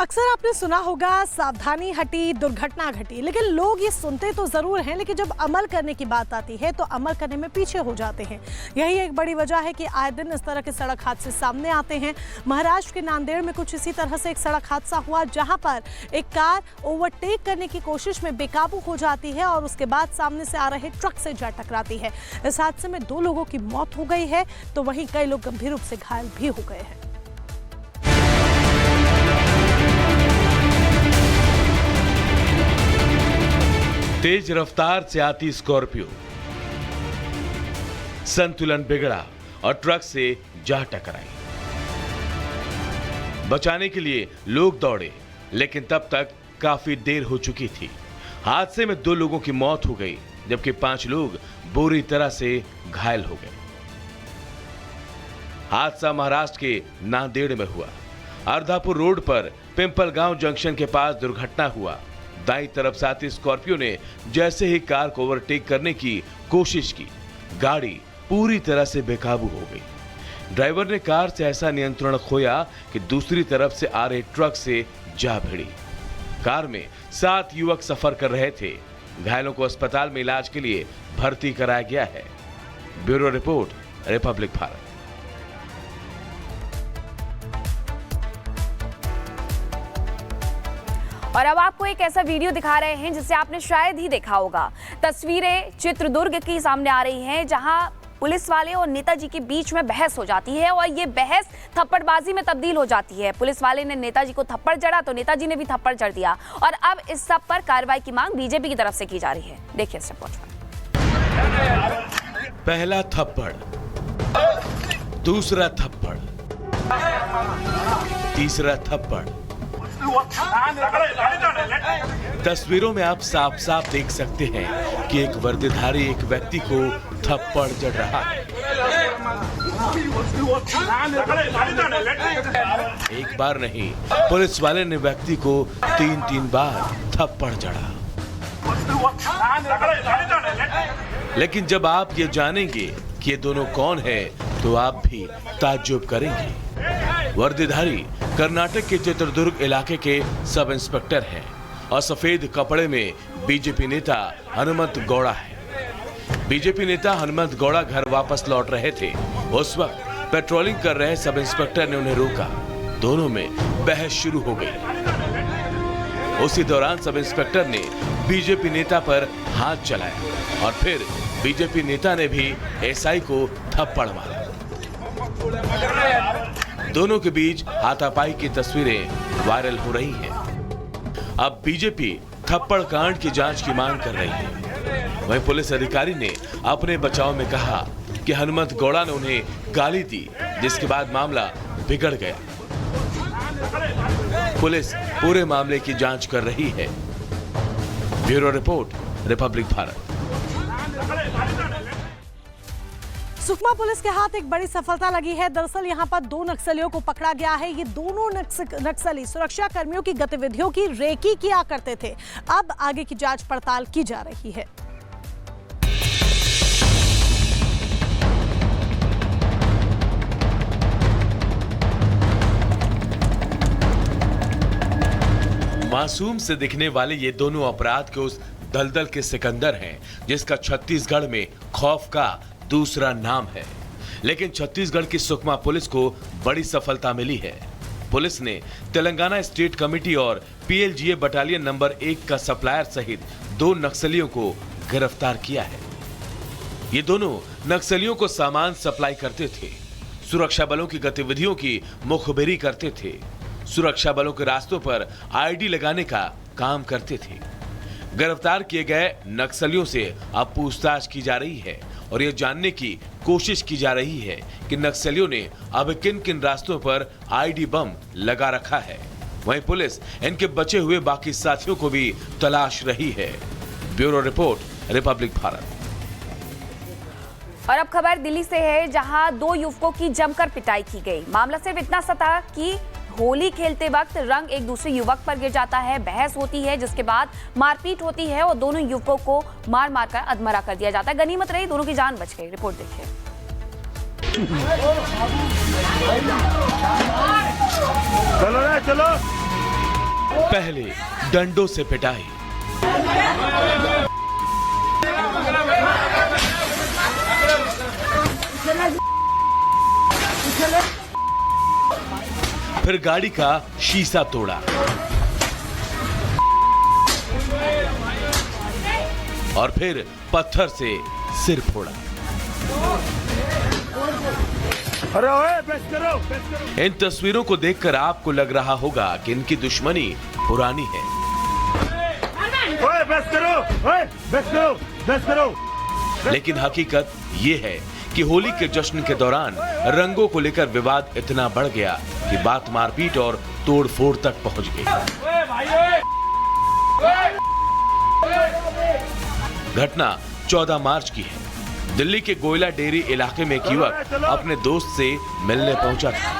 अक्सर आपने सुना होगा सावधानी हटी दुर्घटना घटी, लेकिन लोग ये सुनते तो जरूर हैं, लेकिन जब अमल करने की बात आती है तो अमल करने में पीछे हो जाते हैं। यही एक बड़ी वजह है कि आए दिन इस तरह के सड़क हादसे सामने आते हैं। महाराष्ट्र के नांदेड़ में कुछ इसी तरह से एक सड़क हादसा हुआ, जहां पर एक कार ओवरटेक करने की कोशिश में बेकाबू हो जाती है और उसके बाद सामने से आ रहे ट्रक से जा टकराती है। इस हादसे में 2 लोगों की मौत हो गई है, तो वहीं कई लोग गंभीर रूप से घायल भी हो गए हैं। तेज रफ्तार से आती स्कॉर्पियो संतुलन बिगड़ा और ट्रक से जा टकराई। बचाने के लिए लोग दौड़े, लेकिन तब तक काफी देर हो चुकी थी। हादसे में 2 लोगों की मौत हो गई, जबकि 5 लोग बुरी तरह से घायल हो गए। हादसा महाराष्ट्र के नांदेड़ में हुआ। अर्धापुर रोड पर पिंपलगांव जंक्शन के पास दुर्घटना हुआ। दाईं तरफ से आती स्कॉर्पियो ने जैसे ही कार को ओवरटेक करने की कोशिश की, गाड़ी पूरी तरह से बेकाबू हो गई। ड्राइवर ने कार से ऐसा नियंत्रण खोया कि दूसरी तरफ से आ रहे ट्रक से जा भिड़ी। कार में 7 युवक सफर कर रहे थे। घायलों को अस्पताल में इलाज के लिए भर्ती कराया गया है। Bureau report, Republic Bharat. और अब आपको एक ऐसा वीडियो दिखा रहे हैं जिसे आपने शायद ही देखा होगा। तस्वीरें चित्रदुर्ग की सामने आ रही हैं, जहां पुलिस वाले और नेताजी के बीच में बहस हो जाती है और ये बहस थप्पड़बाजी में तब्दील हो जाती है। पुलिस वाले ने नेताजी को थप्पड़ जड़ा तो नेताजी ने भी थप्पड़ जड़ दिया और अब इस सब पर कार्रवाई की मांग बीजेपी की तरफ से की जा रही है। देखिए इस रिपोर्ट में। पहला थप्पड़, दूसरा थप्पड़, तीसरा थप्पड़। तस्वीरों में आप साफ साफ देख सकते हैं कि एक वर्दीधारी एक व्यक्ति को थप्पड़ जड़ रहा है। एक बार नहीं, पुलिस वाले ने व्यक्ति को 3 बार थप्पड़ जड़ा। लेकिन जब आप ये जानेंगे कि ये दोनों कौन है, तो आप भी ताज्जुब करेंगे। वर्दीधारी कर्नाटक के चित्रदुर्ग इलाके के सब इंस्पेक्टर हैं और सफेद कपड़े में बीजेपी नेता हनुमंत गौड़ा है। बीजेपी नेता हनुमंत गौड़ा घर वापस लौट रहे थे। उस वक्त पेट्रोलिंग कर रहे सब इंस्पेक्टर ने उन्हें रोका। दोनों में बहस शुरू हो गई। उसी दौरान सब इंस्पेक्टर ने बीजेपी नेता पर हाथ चलाया और फिर बीजेपी नेता ने भी एसआई को थप्पड़ मारा। दोनों के बीच हाथापाई की तस्वीरें वायरल हो रही हैं। अब बीजेपी थप्पड़ कांड की जांच की मांग कर रही है। वहीं पुलिस अधिकारी ने अपने बचाव में कहा कि हनुमंत गौड़ा ने उन्हें गाली दी, जिसके बाद मामला बिगड़ गया। पुलिस पूरे मामले की जांच कर रही है। Bureau report, Republic Bharat. Sukma police के हाथ एक बड़ी सफलता लगी है। दरअसल यहां पर 2 नक्सलियों को पकड़ा गया है। ये दोनों नक्सली सुरक्षा कर्मियों की गतिविधियों की रेकी किया करते थे। अब आगे की जांच पड़ताल की जा रही है। मासूम से दिखने वाले ये दोनों अपराध के उस दलदल के सिकंदर हैं, जिसका छत्तीसगढ़ में खौफ का दूसरा नाम है। लेकिन छत्तीसगढ़ की सुकमा पुलिस को बड़ी सफलता मिली है। पुलिस ने तेलंगाना स्टेट कमेटी और पीएलजीए बटालियन नंबर 1 का सप्लायर सहित 2 नक्सलियों को गिरफ्तार किया है। ये दोनों नक्सलियों को सामान सप्लाई करते थे, सुरक्षा बलों की गतिविधियों की मुखबिरी करते थे, सुरक्षा बलों के रास्तों पर आईडी लगाने का काम करते थे। गिरफ्तार किए गए नक्सलियों से अब पूछताछ की जा रही है और यह जानने की कोशिश की जा रही है कि नक्सलियों ने अब किन किन रास्तों पर आईडी बम लगा रखा है। वहीं पुलिस इनके बचे हुए बाकी साथियों को भी तलाश रही है। Bureau report, Republic Bharat. और अब खबर दिल्ली से है, जहां 2 युवकों की जमकर पिटाई की गई। मामला सिर्फ इतना सा था कि होली खेलते वक्त रंग एक दूसरे युवक पर गिर जाता है, बहस होती है, जिसके बाद मारपीट होती है और दोनों युवकों को मार मार कर अधमरा कर दिया जाता है। गनीमत रही, दोनों की जान बच गई। रिपोर्ट देखिए। चलो रे चलो। पहले डंडों से पिटाई, फिर गाड़ी का शीशा तोड़ा और फिर पत्थर से सिर फोड़ा। अरे ओए, बस करो। इन तस्वीरों को देखकर आपको लग रहा होगा कि इनकी दुश्मनी पुरानी है, ओए, बस करो, ओए, बस करो, बस करो। लेकिन हकीकत ये है कि होली के जश्न के दौरान रंगों को लेकर विवाद इतना बढ़ गया कि बात मारपीट और तोड़फोड़ तक पहुंच गई। घटना 14 मार्च की है। दिल्ली के गोयला डेयरी इलाके में एक युवक अपने दोस्त से मिलने पहुंचा था।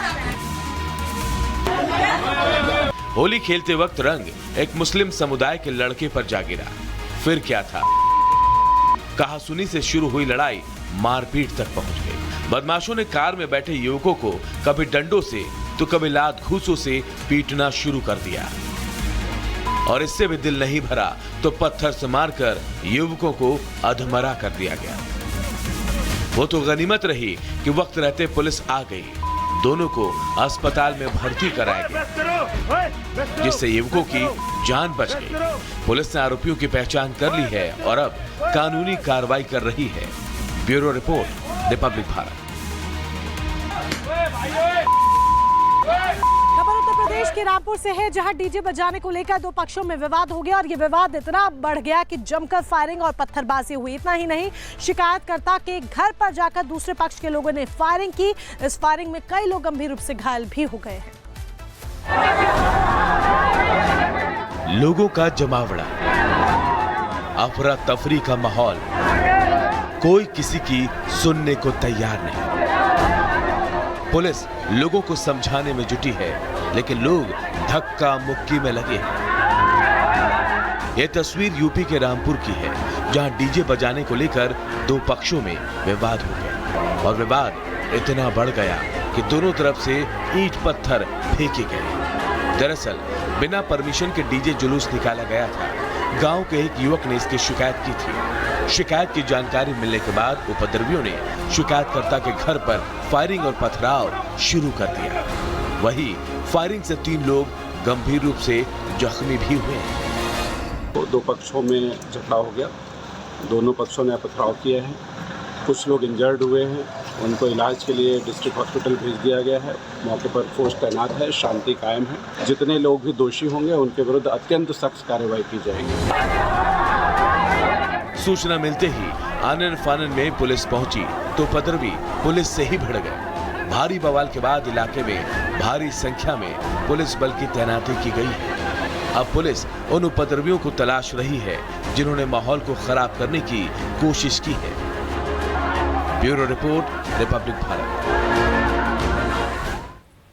होली खेलते वक्त रंग एक मुस्लिम समुदाय के लड़के पर जा गिरा। फिर क्या था, कहासुनी से शुरू हुई लड़ाई मारपीट तक पहुंच गई। बदमाशों ने कार में बैठे युवकों को कभी डंडों से तो कभी लात घूंसों से पीटना शुरू कर दिया और इससे भी दिल नहीं भरा तो पत्थर से मारकर युवकों को अधमरा कर दिया गया। वो तो गनीमत रही कि वक्त रहते पुलिस आ गई, दोनों को अस्पताल में भर्ती कराया गया, जिससे युवकों की जान बच गई। पुलिस ने आरोपियों की पहचान कर ली है और अब कानूनी कार्रवाई कर रही है। Bureau report, Republic Bharat. खबर उत्तर प्रदेश के रामपुर से है, जहां डीजे बजाने को लेकर दो पक्षों में विवाद हो गया और ये विवाद इतना बढ़ गया कि जमकर फायरिंग और पत्थरबाजी हुई। इतना ही नहीं, शिकायतकर्ता के घर पर जाकर दूसरे पक्ष के लोगों ने फायरिंग की। इस फायरिंग में कई लोग गंभीर रूप से घायल भी हो गए हैं। लोगों का जमावड़ा, अफरा तफरी का माहौल, कोई किसी की सुनने को तैयार नहीं। पुलिस लोगों को समझाने में जुटी है, लेकिन लोग धक्का मुक्की में लगे हैं। यह तस्वीर यूपी के रामपुर की है, जहां डीजे बजाने को लेकर दो पक्षों में विवाद हो गया और विवाद इतना बढ़ गया कि दोनों तरफ से ईंट पत्थर फेंके गए। दरअसल बिना परमिशन के डीजे जुलूस निकाला गया था। गांव के एक युवक ने इसकी शिकायत की थी। शिकायत की जानकारी मिलने के बाद उपद्रवियों ने शिकायतकर्ता के घर पर फायरिंग और पथराव शुरू कर दिया। वहीं फायरिंग से 3 लोग गंभीर रूप से जख्मी भी हुए। दो पक्षों में झगड़ा हो गया, दोनों पक्षों ने पथराव किए हैं। कुछ लोग इंजर्ड हुए हैं, उनको इलाज के लिए डिस्ट्रिक्ट हॉस्पिटल भेज दिया गया है। मौके पर फोर्स तैनात है, शांति कायम है। जितने लोग भी दोषी होंगे उनके विरुद्ध अत्यंत सख्त कार्रवाई की जाएगी। सूचना मिलते ही आनन फानन में पुलिस पहुंची तो उपद्रवी पुलिस से ही भिड़ गए। भारी बवाल के बाद इलाके में भारी संख्या में पुलिस बल की तैनाती की गई है। अब पुलिस उन उपद्रवियों को तलाश रही है जिन्होंने माहौल को खराब करने की कोशिश की है। Bureau report, Republic Bharat.